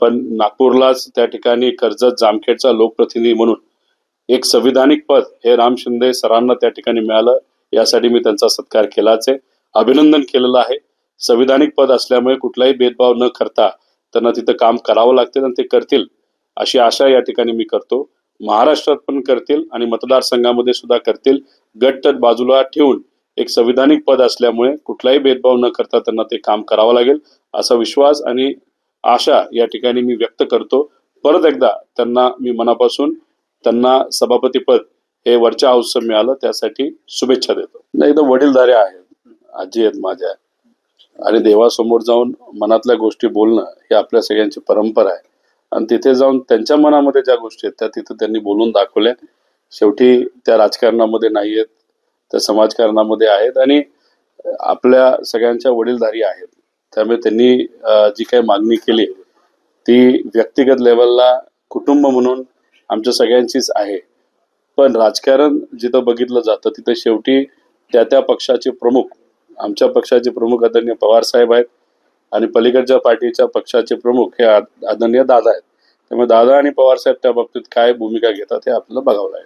पण नागपूरलाच त्या ठिकाणी कर्जत जामखेडचा लोकप्रतिनिधी म्हणून एक संविधानिक पद हे राम शिंदे सरांना त्या ठिकाणी मिळालं, यासाठी मी त्यांचा सत्कार केलाच आहे, अभिनंदन केलेलं आहे. संविधानिक पद असल्यामुळे कुठलाही भेदभाव न करता त्यांना तिथं काम करावं लागते आणि ते करतील अशी आशा या ठिकाणी मी करतो. महाराष्ट्रात पण करतील आणि मतदारसंघामध्ये सुद्धा करतील. गट बाजूला ठेवून एक संविधानिक पद असल्यामुळे कुठलाही भेदभाव न करता त्यांना ते काम करावं लागेल असा विश्वास आणि आशा या ठिकाणी मी व्यक्त करतो. परत एकदा त्यांना मी मनापासून त्यांना सभापती पद हे वरच्या हाऊसचं मिळालं त्यासाठी शुभेच्छा देतो. नाही, एकदम वडीलधारे आहेत, आजी आहेत माझ्या, आणि देवासमोर जाऊन मनातल्या गोष्टी बोलणं ही आपल्या सगळ्यांची परंपरा आहे आणि तिथे जाऊन त्यांच्या मनामध्ये ज्या गोष्टी आहेत त्या तिथे त्यांनी बोलून दाखवल्या. शेवटी त्या राजकारणामध्ये नाही आहेत, त्या समाजकारणामध्ये आहेत आणि आपल्या सगळ्यांच्या वडीलधारी आहेत. त्यामुळे त्यांनी जी काही मागणी केली ती व्यक्तिगत लेवलला कुटुंब म्हणून आमच्या सगळ्यांचीच आहे. पण राजकारण जिथं बघितलं जातं तिथं शेवटी त्या त्या पक्षाचे प्रमुख, आमच्या पक्षाचे प्रमुख आदरणीय पवार साहेब आहेत आणि पलीकडच्या पार्टीच्या पक्षाचे प्रमुख हे आदरणीय दादा आहेत. त्यामुळे दादा आणि पवार साहेब त्या बाबतीत काय भूमिका घेतात हे आपल्याला बघावं लागेल.